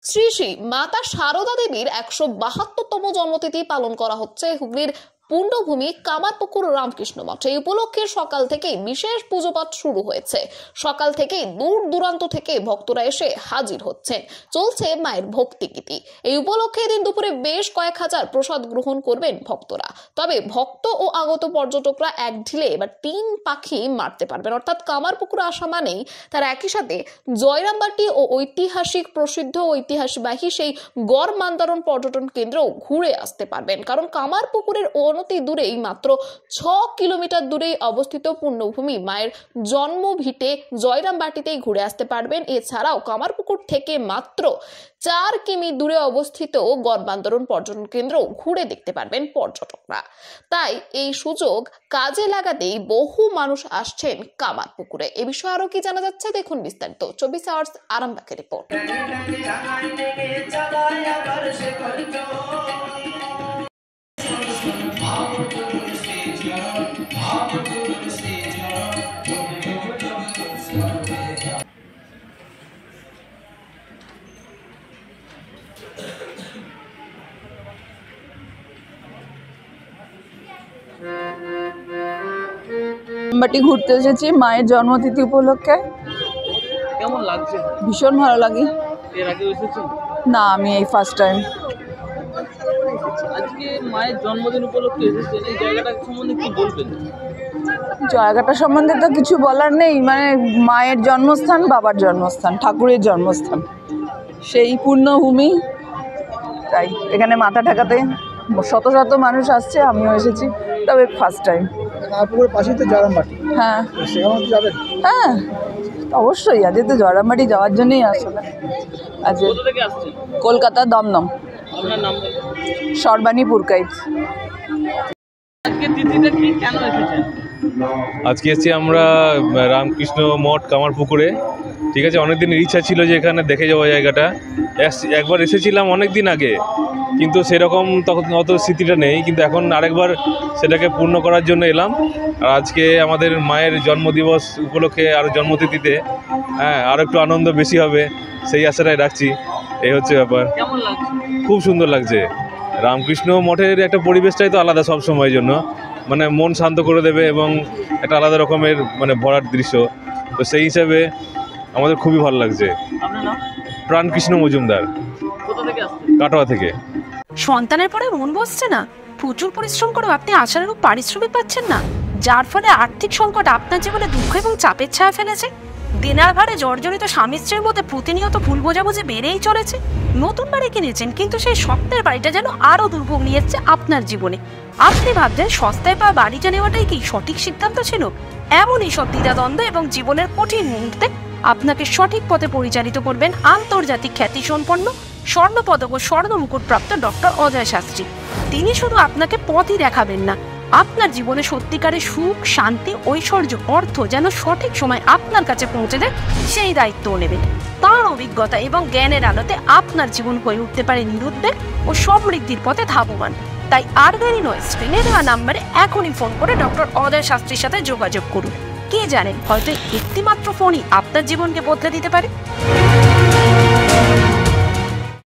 শ্রী শ্রী মাতা সারদা দেবীর ১৭২তম জন্মতিথি পালন করা হচ্ছে হুগলির পুণ্যভূমি কামারপুকুর রামকৃষ্ণ মঠে। এই উপলক্ষে সকাল থেকেই বিশেষ পুজোপাঠ শুরু হয়েছে। সকাল থেকেই দূর দূরান্ত থেকে ভক্তরা এসে হাজির হচ্ছেন। চলছে মায়ের ভক্তিগীতি। এই উপলক্ষে দিন দুপুরে বেশ কয়েক হাজার প্রসাদ গ্রহণ করবেন ভক্তরা। তবে ভক্ত ও আগত পর্যটকরা এক ঢিলে এবার ৩ পাখি মারতে পারবেন। অর্থাৎ কামারপুকুর আসা মানেই তারা একই সাথে জয়রামবাটি ও প্রসিদ্ধ ঐতিহাসিকবাহী সেই গড় মান্দারণ পর্যটন কেন্দ্র ঘুরে আসতে পারবেন। কারণ কামারপুকুরের অনতি দূরেই মাত্র ৬ কিলোমিটার দূরেই অবস্থিত পুণ্যভূমি মায়ের জন্মভিটে জয়রামবাটিতেই ঘুরে আসতে পারবেন। এছাড়াও কামারপুকুর থেকে মাত্র ৪ কিমি দূরে অবস্থিত গড় মান্দারণ পর্যটন কেন্দ্র ঘুরে দেখতে পারবেন পর্যটকরা। তাই এই সুযোগ কাজে লাগাতেই বহু মানুষ আসছেন কামারপুকুরে। এ বিষয়ে আরো কি জানা যাচ্ছে দেখুন বিস্তারিত ২৪ আওয়ার্স আরামবাগের রিপোর্ট। বাটি ঘুরতে এসেছি মায়ের জন্মতিথি উপলক্ষে। কেমন লাগছে? ভীষণ ভালো লাগে। এর আগে এসেছেন? না, আমি এই ফার্স্ট টাইম। আজকে মায়ের জন্মদিন উপলক্ষে এসেছেন, এই জায়গাটা সম্বন্ধে কি বলবেন? জায়গাটা সম্বন্ধে তো কিছু বলার নেই, মানে মায়ের জন্মস্থান, বাবার জন্মস্থান, ঠাকুরের জন্মস্থান, সেই পুণ্যভূমি। তাই এখানে মাথা ঠেকাতে শত শত মানুষ আসছে, আমিও এসেছি, তবে ফার্স্ট টাইম। কামারপুকুরের পাশেই তো জয়রামবাটি। হ্যাঁ, সেখানে কি যাবেন? হ্যাঁ অবশ্যই, আজকে তো জয়রামবাটি যাওয়ার জন্যই আসলে। আজকে কোথা থেকে আসছেন? কলকাতা দমদম। আপনার নাম? সর্বাণী পুরকাইত। আজকে তিথিটা কি, কেন এসেছেন? আজকে এসেছি আমরা রামকৃষ্ণ মঠ কামারপুকুরে। ঠিক আছে, অনেক দিনের ইচ্ছা ছিল যে এখানে দেখে যাওয়া জায়গাটা। একবার এসেছিলাম অনেক দিন আগে, কিন্তু সেরকম তখন অত স্মৃতিটা নেই, কিন্তু এখন আরেকবার সেটাকে পূর্ণ করার জন্য এলাম। আর আজকে আমাদের মায়ের জন্মদিবস উপলক্ষে আরও জন্মতিথিতে আরও একটু আনন্দ বেশি হবে সেই আশাটাই রাখছি। এই হচ্ছে ব্যাপার। কেমন লাগছে? খুব সুন্দর লাগছে। রামকৃষ্ণ মঠের একটা পরিবেশটাই তো আলাদা সব সময়ের জন্য, মানে মন শান্ত করে দেবে এবং একটা আলাদা রকমের মানে ভরার দৃশ্য। তো সেই হিসাবে আমাদের খুবই ভালো লাগছে। আপনার নাম? প্রাণকৃষ্ণ মজুমদার, কোথা থেকে আসছেন? কাটোয়া থেকে। সন্তানের পরে মন বসছে না, প্রচুর পরিশ্রম করেও আপনি আশানুরূপ পারিশ্রমিক পাচ্ছেন না, যার ফলে আর্থিক সংকট আপনার জীবনে দুঃখ এবং চাপের ছায়া ফেলেছে। দেনার ভারে জর্জরিত স্বামী স্ত্রীর মধ্যে প্রতিনিয়ত ভুল বোঝাবুঝি বেড়েই চলেছে। নতুন বাড়ি কিনেছেন, কিন্তু সেই স্বপ্নের বাড়িটা যেন আরও দুর্ভোগ নিয়ে এসছে আপনার জীবনে। আপনি ভাবছেন সস্তায় পাওয়া বাড়িটা নেওয়াটাই কি সঠিক সিদ্ধান্ত ছিল? এমনই সব দ্বিধাদ্বন্দ্ব এবং জীবনের কঠিন মুহূর্তে আপনাকে সঠিক পথে পরিচালিত করবেন আন্তর্জাতিক খ্যাতিসম্পন্ন স্বর্ণপদক ও স্বর্ণ মুকুটপ্রাপ্ত ডক্টর অজয় শাস্ত্রী। তিনি শুধু আপনাকে পথই দেখাবেন না, আপনার জীবনে সত্যিকারের সুখ, শান্তি, ঐশ্বর্য, অর্থ যেন সঠিক সময় আপনার কাছে পৌঁছে দেয় সেই দায়িত্বও নেবেন। তাঁর অভিজ্ঞতা এবং জ্ঞানের আলোতে আপনার জীবন হয়ে উঠতে পারে নিরুদ্বেগ ও সমৃদ্ধির পথে ধাবমান। তাই আর দেরি নয়, স্ক্রিনে দেওয়া নাম্বারে এখনই ফোন করে ডক্টর অজয় শাস্ত্রীর সাথে যোগাযোগ করুন। কে জানেন, হয়তো একটিমাত্র ফোনই আপনার জীবনকে বদলে দিতে পারে।